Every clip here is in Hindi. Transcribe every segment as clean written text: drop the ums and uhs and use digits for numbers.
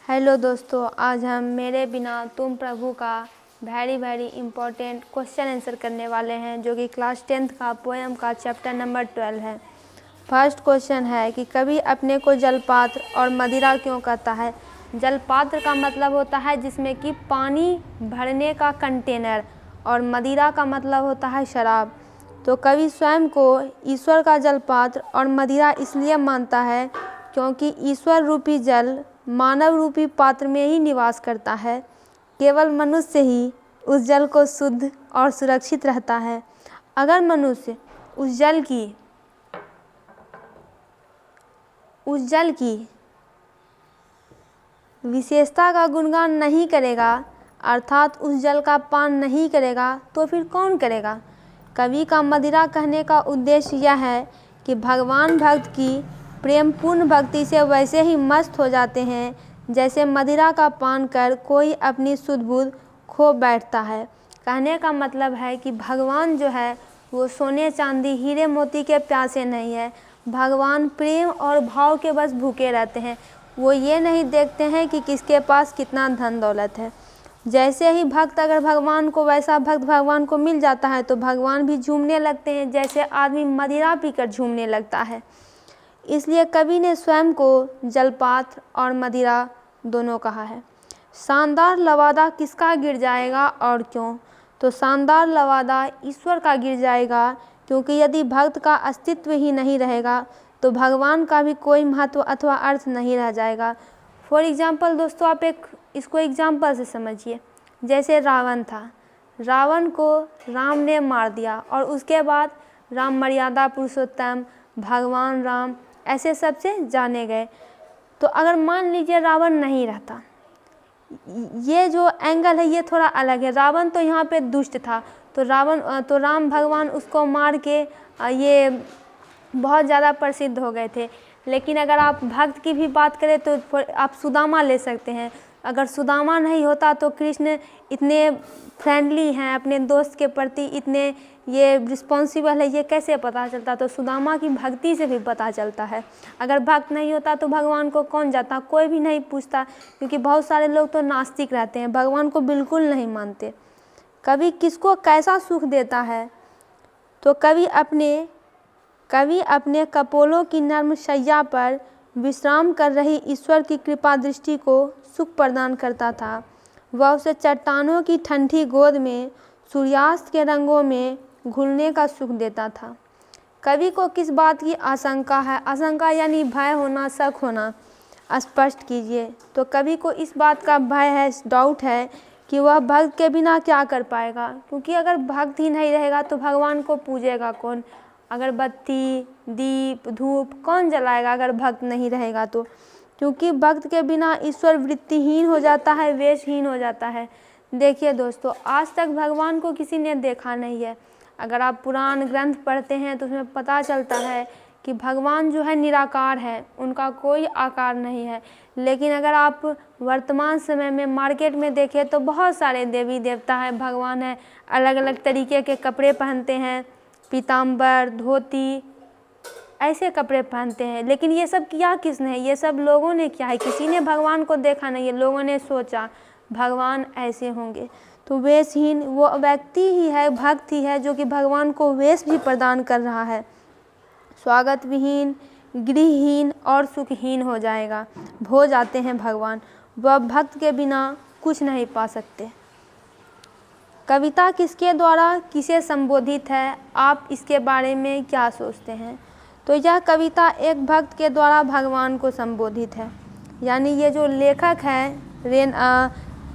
हेलो दोस्तों, आज हम मेरे बिना तुम प्रभु का वेरी इम्पोर्टेंट क्वेश्चन आंसर करने वाले हैं, जो कि क्लास 10th का पोएम का चैप्टर नंबर 12 है। फर्स्ट क्वेश्चन है कि कवि अपने को जलपात्र और मदिरा क्यों कहता है। जलपात्र का मतलब होता है जिसमें कि पानी भरने का कंटेनर, और मदिरा का मतलब होता है शराब। तो कवि स्वयं को ईश्वर का जलपात्र और मदिरा इसलिए मानता है क्योंकि ईश्वर रूपी जल मानव रूपी पात्र में ही निवास करता है। केवल मनुष्य ही उस जल को शुद्ध और सुरक्षित रहता है। अगर मनुष्य उस जल की विशेषता का गुणगान नहीं करेगा, अर्थात उस जल का पान नहीं करेगा, तो फिर कौन करेगा। कवि का मदिरा कहने का उद्देश्य यह है कि भगवान भक्त की प्रेमपूर्ण भक्ति से वैसे ही मस्त हो जाते हैं जैसे मदिरा का पान कर कोई अपनी शुद्ध बुद्ध खो बैठता है। कहने का मतलब है कि भगवान जो है वो सोने चांदी हीरे मोती के प्यासे नहीं है। भगवान प्रेम और भाव के बस भूखे रहते हैं। वो ये नहीं देखते हैं कि किसके पास कितना धन दौलत है। जैसे ही भक्त अगर भगवान को वैसा भक्त भगवान को मिल जाता है तो भगवान भी झूमने लगते हैं, जैसे आदमी मदिरा पीकर झूमने लगता है। इसलिए कवि ने स्वयं को जलपात्र और मदिरा दोनों कहा है। शानदार लवादा किसका गिर जाएगा और क्यों। तो शानदार लवादा ईश्वर का गिर जाएगा, क्योंकि यदि भक्त का अस्तित्व ही नहीं रहेगा तो भगवान का भी कोई महत्व अथवा अर्थ नहीं रह जाएगा। फॉर एग्जाम्पल दोस्तों, आप इसको एग्जाम्पल से समझिए। जैसे रावण था, रावण को राम ने मार दिया और उसके बाद राम मर्यादा पुरुषोत्तम, भगवान राम ऐसे सबसे जाने गए। तो अगर मान लीजिए रावण नहीं रहता, ये जो एंगल है ये थोड़ा अलग है। रावण तो यहाँ पे दुष्ट था, तो राम भगवान उसको मार के ये बहुत ज़्यादा प्रसिद्ध हो गए थे। लेकिन अगर आप भक्त की भी बात करें तो आप सुदामा ले सकते हैं। अगर सुदामा नहीं होता तो कृष्ण इतने फ्रेंडली हैं अपने दोस्त के प्रति, इतने ये रिस्पॉन्सिबल है, ये कैसे पता चलता। तो सुदामा की भक्ति से भी पता चलता है। अगर भक्त नहीं होता तो भगवान को कौन जाता, कोई भी नहीं पूछता, क्योंकि बहुत सारे लोग तो नास्तिक रहते हैं, भगवान को बिल्कुल नहीं मानते। कवि किसको कैसा सुख देता है। तो कवि अपने कपोलों की नर्म शैया पर विश्राम कर रही ईश्वर की कृपा दृष्टि को सुख प्रदान करता था। वह उसे चट्टानों की ठंडी गोद में सूर्यास्त के रंगों में घुलने का सुख देता था। कवि को किस बात की आशंका है। आशंका यानी भय होना, शक होना, स्पष्ट कीजिए। तो कवि को इस बात का भय है, डाउट है कि वह भक्त के बिना क्या कर पाएगा, क्योंकि अगर भक्त ही नहीं रहेगा तो भगवान को पूजेगा कौन। अगरबत्ती, दीप, धूप कौन जलाएगा अगर भक्त नहीं रहेगा तो। क्योंकि भक्त के बिना ईश्वर वृत्तिहीन हो जाता है, वेशहीन हो जाता है। देखिए दोस्तों, आज तक भगवान को किसी ने देखा नहीं है। अगर आप पुराण ग्रंथ पढ़ते हैं तो उसमें पता चलता है कि भगवान जो है निराकार है, उनका कोई आकार नहीं है। लेकिन अगर आप वर्तमान समय में मार्केट में देखें तो बहुत सारे देवी देवता हैं, भगवान हैं, अलग अलग तरीके के कपड़े पहनते हैं, पीताम्बर, धोती, ऐसे कपड़े पहनते हैं। लेकिन ये सब किया किसने, ये सब लोगों ने किया है। किसी ने भगवान को देखा नहीं है, लोगों ने सोचा भगवान ऐसे होंगे। तो वेशहीन वो व्यक्ति ही है, भक्त ही है, जो कि भगवान को वेश भी प्रदान कर रहा है। स्वागत विहीन, गृहहीन और सुखहीन हो जाते हैं भगवान। वह भक्त के बिना कुछ नहीं पा सकते। कविता किसके द्वारा किसे संबोधित है, आप इसके बारे में क्या सोचते हैं। तो यह कविता एक भक्त के द्वारा भगवान को संबोधित है। यानी ये जो लेखक है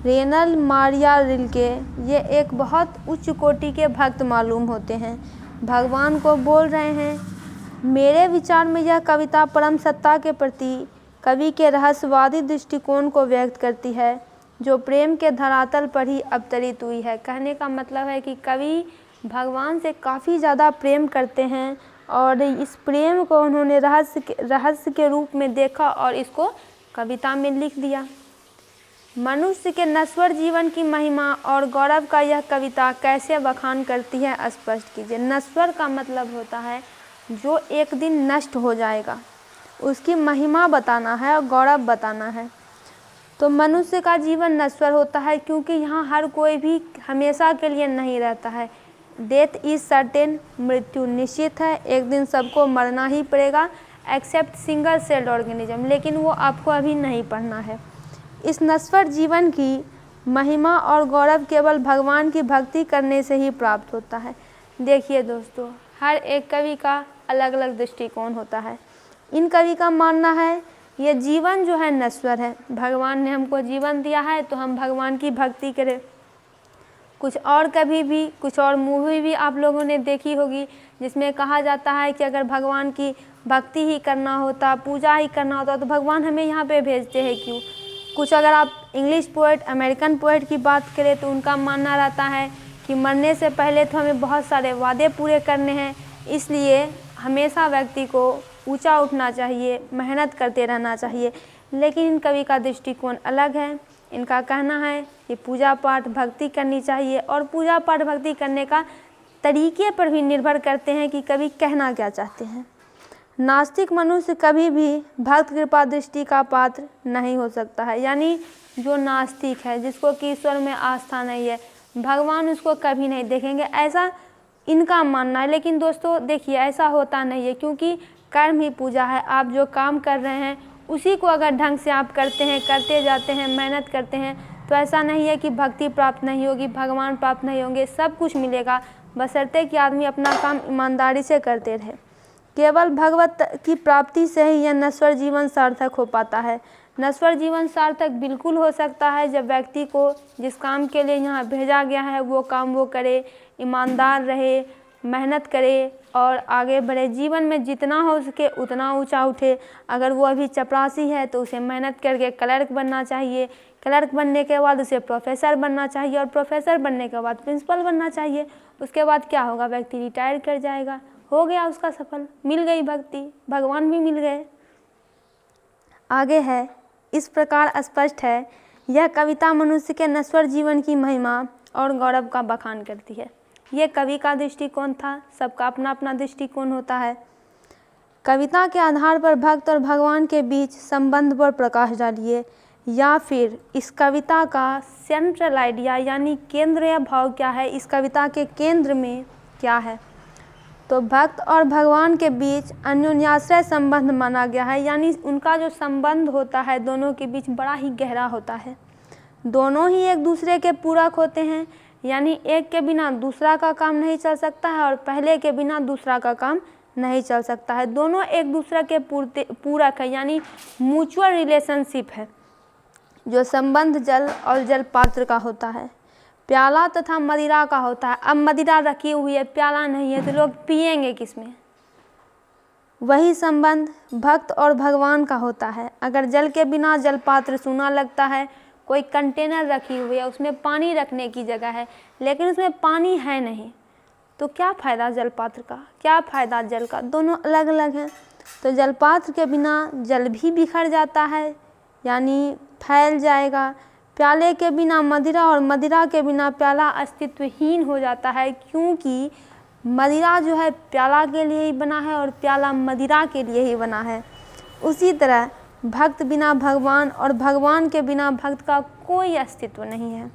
रेनल मारिया रिल्के, ये एक बहुत उच्च कोटि के भक्त मालूम होते हैं। भगवान को बोल रहे हैं। मेरे विचार में यह कविता परम सत्ता के प्रति कवि के रहस्यवादी दृष्टिकोण को व्यक्त करती है, जो प्रेम के धरातल पर ही अवतरित हुई है। कहने का मतलब है कि कवि भगवान से काफ़ी ज़्यादा प्रेम करते हैं और इस प्रेम को उन्होंने रहस्य के रूप में देखा और इसको कविता में लिख दिया। मनुष्य के नश्वर जीवन की महिमा और गौरव का यह कविता कैसे बखान करती है, स्पष्ट कीजिए। नश्वर का मतलब होता है जो एक दिन नष्ट हो जाएगा, उसकी महिमा बताना है और गौरव बताना है। तो मनुष्य का जीवन नश्वर होता है क्योंकि यहाँ हर कोई भी हमेशा के लिए नहीं रहता है। डेथ इज सर्टेन, मृत्यु निश्चित है, एक दिन सबको मरना ही पड़ेगा एक्सेप्ट सिंगल सेल्ड ऑर्गेनिज्म, लेकिन वो आपको अभी नहीं पढ़ना है। इस नश्वर जीवन की महिमा और गौरव केवल भगवान की भक्ति करने से ही प्राप्त होता है। देखिए दोस्तों, हर एक कवि का अलग अलग दृष्टिकोण होता है। इन कवि का मानना है ये जीवन जो है नश्वर है, भगवान ने हमको जीवन दिया है तो हम भगवान की भक्ति करें। कुछ और कभी भी कुछ और मूवी भी आप लोगों ने देखी होगी जिसमें कहा जाता है कि अगर भगवान की भक्ति ही करना होता, पूजा ही करना होता तो भगवान हमें यहाँ पे भेजते हैं क्यों। कुछ अगर आप इंग्लिश पोएट, अमेरिकन पोएट की बात करें तो उनका मानना रहता है कि मरने से पहले तो हमें बहुत सारे वादे पूरे करने हैं, इसलिए हमेशा व्यक्ति को ऊंचा उठना चाहिए, मेहनत करते रहना चाहिए। लेकिन इन कवि का दृष्टिकोण अलग है। इनका कहना है कि पूजा पाठ भक्ति करनी चाहिए और पूजा पाठ भक्ति करने का तरीके पर भी निर्भर करते हैं कि कवि कहना क्या चाहते हैं। नास्तिक मनुष्य कभी भी भक्त कृपा दृष्टि का पात्र नहीं हो सकता है। यानी जो नास्तिक है, जिसको कि ईश्वर में आस्था नहीं है, भगवान उसको कभी नहीं देखेंगे, ऐसा इनका मानना है। लेकिन दोस्तों देखिए, ऐसा होता नहीं है, क्योंकि कर्म ही पूजा है। आप जो काम कर रहे हैं उसी को अगर ढंग से आप करते हैं, करते जाते हैं, मेहनत करते हैं, तो ऐसा नहीं है कि भक्ति प्राप्त नहीं होगी, भगवान प्राप्त नहीं होंगे, सब कुछ मिलेगा, बशर्ते कि आदमी अपना काम ईमानदारी से करते रहे। केवल भगवत की प्राप्ति से ही यह नश्वर जीवन सार्थक हो पाता है। नश्वर जीवन सार्थक बिल्कुल हो सकता है जब व्यक्ति को जिस काम के लिए यहाँ भेजा गया है वो काम वो करे, ईमानदार रहे, मेहनत करे और आगे बढ़े, जीवन में जितना हो सके उतना ऊंचा उठे। अगर वो अभी चपरासी है तो उसे मेहनत करके क्लर्क बनना चाहिए, क्लर्क बनने के बाद उसे प्रोफेसर बनना चाहिए और प्रोफेसर बनने के बाद प्रिंसिपल बनना चाहिए। उसके बाद क्या होगा, व्यक्ति रिटायर कर जाएगा, हो गया उसका सफल, मिल गई भक्ति, भगवान भी मिल गए। आगे है, इस प्रकार स्पष्ट है यह कविता मनुष्य के नश्वर जीवन की महिमा और गौरव का बखान करती है। ये कवि का दृष्टिकोण था, सबका अपना अपना दृष्टिकोण होता है। कविता के आधार पर भक्त और भगवान के बीच संबंध पर प्रकाश डालिए, या फिर इस कविता का सेंट्रल आइडिया यानी केंद्रीय भाव क्या है, इस कविता के केंद्र में क्या है। तो भक्त और भगवान के बीच अन्योन्याश्रय संबंध माना गया है, यानी उनका जो संबंध होता है दोनों के बीच बड़ा ही गहरा होता है। दोनों ही एक दूसरे के पूरक होते हैं, यानी एक के बिना दूसरा का काम नहीं चल सकता है और पहले के बिना दूसरा का काम नहीं चल सकता है। दोनों एक दूसरे के पूरक है, यानी म्यूचुअल रिलेशनशिप है। जो संबंध जल और जल पात्र का होता है, प्याला तथा मदिरा का होता है। अब मदिरा रखी हुई है, प्याला नहीं है, तो लोग पिएंगे किसमें। वही संबंध भक्त और भगवान का होता है। अगर जल के बिना जल पात्र सूना लगता है, कोई कंटेनर रखी हुई है, उसमें पानी रखने की जगह है लेकिन उसमें पानी है नहीं, तो क्या फ़ायदा जलपात्र का, क्या फ़ायदा जल का, दोनों अलग अलग हैं। तो जलपात्र के बिना जल भी बिखर जाता है, यानी फैल जाएगा। प्याले के बिना मदिरा और मदिरा के बिना प्याला अस्तित्वहीन हो जाता है, क्योंकि मदिरा जो है प्याला के लिए ही बना है और प्याला मदिरा के लिए ही बना है। उसी तरह भक्त बिना भगवान और भगवान के बिना भक्त का कोई अस्तित्व नहीं है।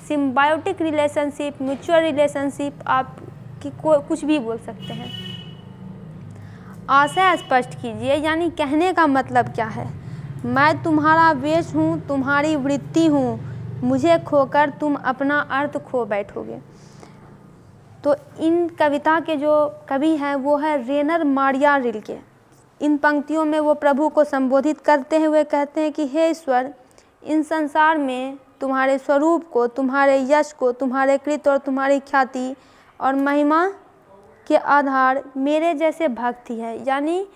सिम्बायोटिक रिलेशनशिप, म्यूचुअल रिलेशनशिप, आप कि कुछ भी बोल सकते हैं। आशय स्पष्ट कीजिए, यानी कहने का मतलब क्या है। मैं तुम्हारा वेश हूँ, तुम्हारी वृत्ति हूँ, मुझे खोकर तुम अपना अर्थ खो बैठोगे। तो इन कविता के जो कवि हैं वो है रेनर मारिया रिल्के। इन पंक्तियों में वो प्रभु को संबोधित करते हुए कहते हैं कि हे ईश्वर, इन संसार में तुम्हारे स्वरूप को, तुम्हारे यश को, तुम्हारे कृत और तुम्हारी ख्याति और महिमा के आधार मेरे जैसे भक्त ही है। यानी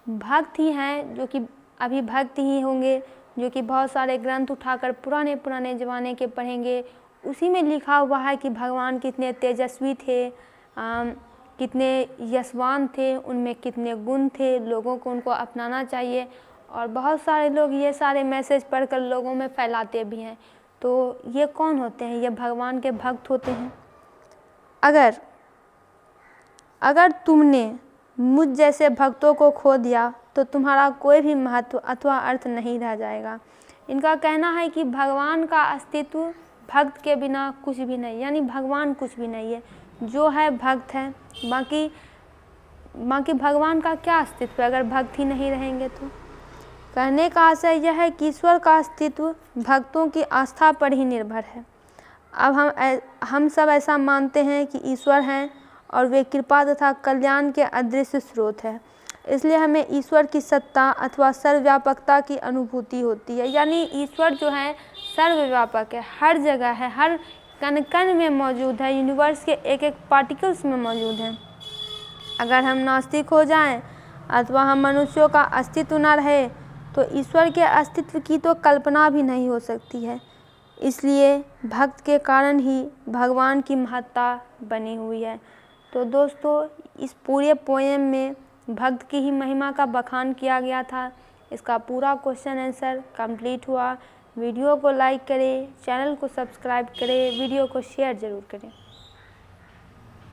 भक्त ही हैं जो कि अभी भक्त ही होंगे, जो कि बहुत सारे ग्रंथ उठाकर पुराने पुराने ज़माने के पढ़ेंगे। उसी में लिखा हुआ है कि भगवान कितने तेजस्वी थे, कितने यशवान थे, उनमें कितने गुण थे, लोगों को उनको अपनाना चाहिए। और बहुत सारे लोग ये सारे मैसेज पढ़कर लोगों में फैलाते भी हैं। तो ये कौन होते हैं? ये भगवान के भक्त होते हैं। अगर तुमने मुझ जैसे भक्तों को खो दिया तो तुम्हारा कोई भी महत्व अथवा अर्थ नहीं रह जाएगा। इनका कहना है कि भगवान का अस्तित्व भक्त के बिना कुछ भी नहीं, यानी भगवान कुछ भी नहीं है, जो है भक्त है, बाकी भगवान का क्या अस्तित्व है अगर भक्त ही नहीं रहेंगे तो। कहने का आशय यह है कि ईश्वर का अस्तित्व भक्तों की आस्था पर ही निर्भर है। अब हम सब ऐसा मानते हैं कि ईश्वर हैं और वे कृपा तथा कल्याण के अदृश्य स्रोत हैं, इसलिए हमें ईश्वर की सत्ता अथवा सर्वव्यापकता की अनुभूति होती है। यानी ईश्वर जो है सर्वव्यापक है, हर जगह है, हर कण कण में मौजूद है, यूनिवर्स के एक एक पार्टिकल्स में मौजूद है। अगर हम नास्तिक हो जाएं अथवा हम मनुष्यों का अस्तित्व न रहे तो ईश्वर के अस्तित्व की तो कल्पना भी नहीं हो सकती है। इसलिए भक्त के कारण ही भगवान की महत्ता बनी हुई है। तो दोस्तों, इस पूरे पोएम में भक्त की ही महिमा का बखान किया गया था। इसका पूरा क्वेश्चन आंसर कंप्लीट हुआ। वीडियो को लाइक करें, चैनल को सब्सक्राइब करें, वीडियो को शेयर ज़रूर करें।